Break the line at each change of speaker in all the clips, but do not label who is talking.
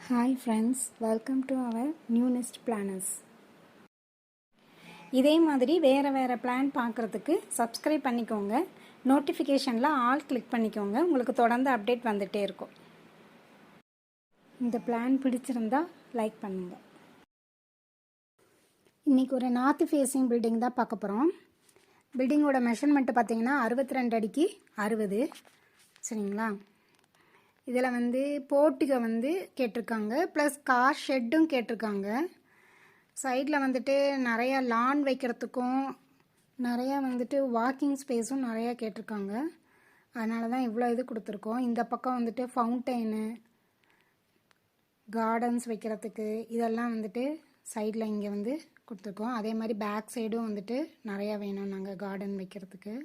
Hi friends, welcome to our new nest planners. இதே மாதிரி வேறு பிளான் பார்க்குறதுக்கு சப்ஸ்கிரைப் பண்ணிக்கோங்க. நோட்டிஃபிகேஷனில் ஆல் கிளிக் பண்ணிக்கோங்க. உங்களுக்கு தொடர்ந்து அப்டேட் வந்துகிட்டே இருக்கும். இந்த பிளான் பிடிச்சிருந்தா லைக் பண்ணுங்கள். இன்றைக்கி ஒரு நார்த் ஃபேஸிங் பில்டிங் தான் பார்க்க போகிறோம். பில்டிங்கோட மெஷர்மெண்ட்டு பார்த்தீங்கன்னா 62 அடிக்கு 60. சரிங்களா? இதில் போர்ட்டிகோ கேட்டிருக்காங்க, ப்ளஸ் கார் ஷெட்டும் கேட்டிருக்காங்க. சைடில் நிறையா லான் வைக்கிறதுக்கும் நிறையா வாக்கிங் ஸ்பேஸும் நிறையா கேட்டிருக்காங்க. அதனால தான் இவ்வளோ இது கொடுத்துருக்கோம். இந்த பக்கம் ஃபவுண்டெயினு, கார்டன்ஸ் வைக்கிறதுக்கு இதெல்லாம் சைடில் இங்கே கொடுத்துருக்கோம். அதே மாதிரி பேக் சைடும் நிறையா வேணும் நாங்கள் கார்டன் வைக்கிறதுக்கு.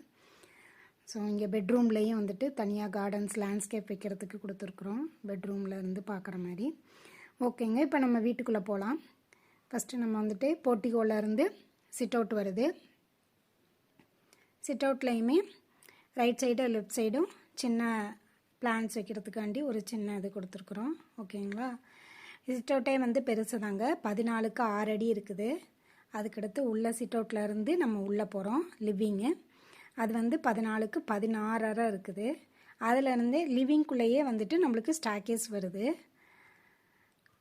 ஸோ இங்கே பெட்ரூம்லேயும் தனியாக கார்டன்ஸ் லேண்ட்ஸ்கேப் வைக்கிறதுக்கு கொடுத்துருக்குறோம். பெட்ரூமில் இருந்து பார்க்குற மாதிரி. ஓகேங்க, இப்போ நம்ம வீட்டுக்குள்ளே போகலாம். ஃபஸ்ட்டு நம்ம போர்ட்டிகோலேருந்து சிட் அவுட் வருது. சிட் அவுட்லேயுமே ரைட் சைடு லெஃப்ட் சைடும் சின்ன பிளான்ஸ் வைக்கிறதுக்காண்டி ஒரு சின்ன இது கொடுத்துருக்குறோம். ஓகேங்களா? சிட் அவுட்டே பெருசு தாங்க, 14க்கு 6 அடி இருக்குது. அதுக்கடுத்து உள்ள சிட் அவுட்லேருந்து நம்ம உள்ளே போகிறோம். லிவிங்கு அது 14க்கு 16 இருக்குது. அதிலேருந்தே லிவிங்குள்ளேயே நம்மளுக்கு ஸ்டாக்கேஸ் வருது.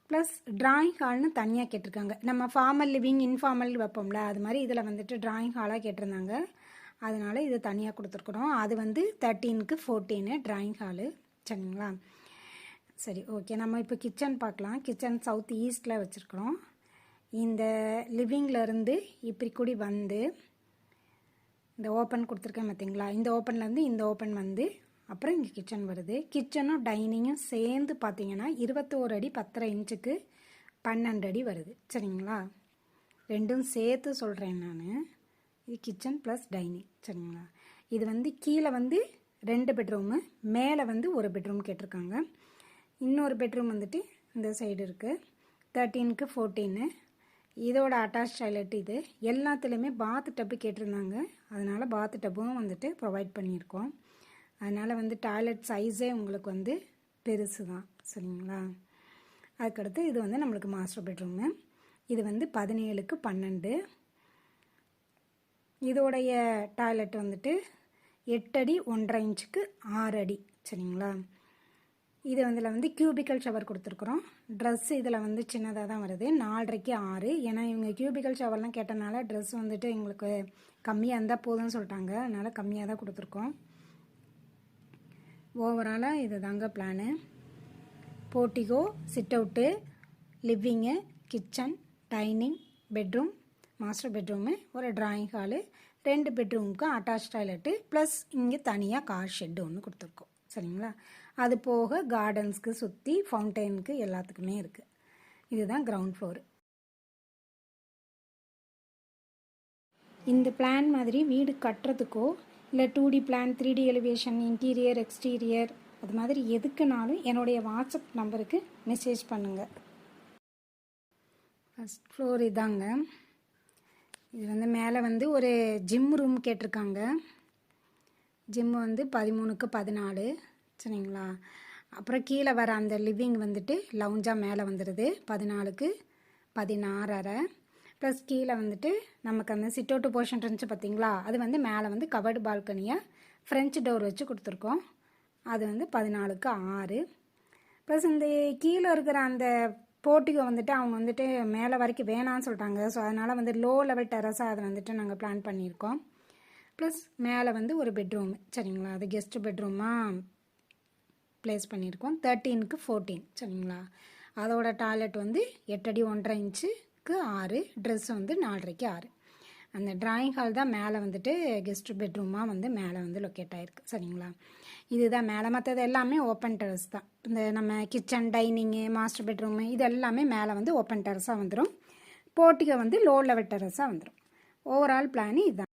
ப்ளஸ் ட்ராயிங் ஹால்னு தனியாக கேட்டிருக்காங்க. நம்ம ஃபார்மல் லிவிங் இன்ஃபார்மல் வைப்போம்ல, அது மாதிரி இதில் ட்ராயிங் ஹாலாக கேட்டிருந்தாங்க. அதனால் இது தனியாக கொடுத்துருக்குறோம். அது 13க்கு 14 ட்ராயிங் ஹாலு. சரிங்களா? சரி, ஓகே. நம்ம இப்போ கிச்சன் பார்க்கலாம். கிச்சன் சவுத் ஈஸ்டில் வச்சுருக்குறோம். இந்த லிவிங்லேருந்து இப்படி கூடி இந்த ஓப்பன் கொடுத்துருக்கேன் பார்த்தீங்களா? இந்த ஓப்பன்லேருந்து இந்த ஓப்பன் அப்புறம் இங்கே கிச்சன் வருது. கிச்சனும் டைனிங்கும் சேர்ந்து பார்த்தீங்கன்னா 21 அடி 10.5 இன்ச்சுக்கு 12 அடி வருது. சரிங்களா? ரெண்டும் சேர்த்து சொல்கிறேன் நான். இது கிச்சன் ப்ளஸ் டைனிங். சரிங்களா? இது கீழே 2 பெட்ரூமு, மேலே ஒரு பெட்ரூம் கேட்டிருக்காங்க. இன்னொரு பெட்ரூம் இந்த சைடு இருக்குது. 13க்கு 14. இதோட அட்டாச் டாய்லெட். இது எல்லாத்துலேயுமே பாத் டப்பு கேட்டிருந்தாங்க. அதனால் பாத் டப்பும் ப்ரொவைட் பண்ணியிருக்கோம். அதனால் டாய்லெட் சைஸே உங்களுக்கு பெருசு தான். சரிங்களா? அதுக்கடுத்து இது நம்மளுக்கு மாஸ்டர் பெட்ரூமு. இது 17க்கு 12. இதோடைய டாய்லெட் 8 அடி 1.5 இன்ச்சுக்கு 6 அடி. சரிங்களா? இது கியூபிக்கல் ஷவர் கொடுத்துருக்குறோம். ட்ரெஸ்ஸு இதில் சின்னதாக தான் வருது. 4.5க்கு 6. ஏன்னா இவங்க கியூபிக்கல் ஷவர்லாம் கேட்டனால ட்ரெஸ் எங்களுக்கு கம்மியாக இருந்தால் போதும்னு சொல்லிட்டாங்க. அதனால் கம்மியாக தான் கொடுத்துருக்கோம். ஓவராலாக இது தாங்க plan. Portico, sit out, living, kitchen, dining, bedroom, master bedroom, ஒரு ட்ராயிங் ஹாலு, 2 பெட்ரூமுக்கும் அட்டாச் டாய்லெட்டு, ப்ளஸ் இங்கே தனியாக கார் ஷெட்டு ஒன்று கொடுத்துருக்கோம். சரிங்களா? அது போக கார்டன்ஸ்க்கு சுற்றி ஃபவுண்டெயினுக்கு எல்லாத்துக்குமே இருக்குது. இதுதான் கிரவுண்ட் ஃப்ளோரு. இந்த பிளான் மாதிரி வீடு கட்டுறதுக்கோ இல்லை 2D plan, 3D elevation, interior, exterior, அது மாதிரி எதுக்குனாலும் என்னுடைய வாட்ஸ்அப் நம்பருக்கு மெசேஜ் பண்ணுங்கள். ஃபஸ்ட் ஃப்ளோர் இதாங்க. இது மேலே ஒரு ஜிம் ரூம் கேட்டிருக்காங்க. ஜிம்மு 13க்கு 14. சரிங்களா? அப்புறம் கீழே வர அந்த லிவிங் லவுஞ்சாக மேலே வந்துடுது. 14க்கு 16.5. ப்ளஸ் கீழே நமக்கு அந்த சிட் அவுட் போர்ஷன் இருந்துச்சு பார்த்தீங்களா? அது மேலே கவர்டு பால்கனியாக ஃப்ரெஞ்ச் டோர் வச்சு கொடுத்துருக்கோம். அது 14க்கு 6. ப்ளஸ் இந்த கீழே இருக்கிற அந்த போர்ட்டிகோ அவங்க மேலே வரைக்கும் வேணான்னு சொல்லிட்டாங்க. ஸோ அதனால் லோ லெவல் டெரஸாக அதை நாங்கள் பிளான் பண்ணியிருக்கோம். ப்ளஸ் மேலே ஒரு பெட்ரூமு. சரிங்களா? அது கெஸ்ட் பெட்ரூமாக ப்ளேஸ் பண்ணியிருக்கோம். 13க்கு 14. சரிங்களா? அதோட டாய்லெட் 8 அடி 1.5 இன்ச்சுக்கு 6. ட்ரெஸ் 4.5க்கு 6. அந்த ட்ராயிங் ஹால் தான் மேலே கெஸ்ட் பெட்ரூமாக மேலே லொக்கேட் ஆகிருக்கு. சரிங்களா? இதுதான் மேலே. மற்றது எல்லாமே ஓப்பன் டெரஸ் தான். இந்த நம்ம கிச்சன், டைனிங்கு, மாஸ்டர் பெட்ரூமு இது எல்லாமே மேலே ஓப்பன் டெரஸாக வந்துடும். போர்ட்டிகோ லோ லெவல் டெரஸாக வந்துடும். ஓவரால் பிளானு இதுதான்.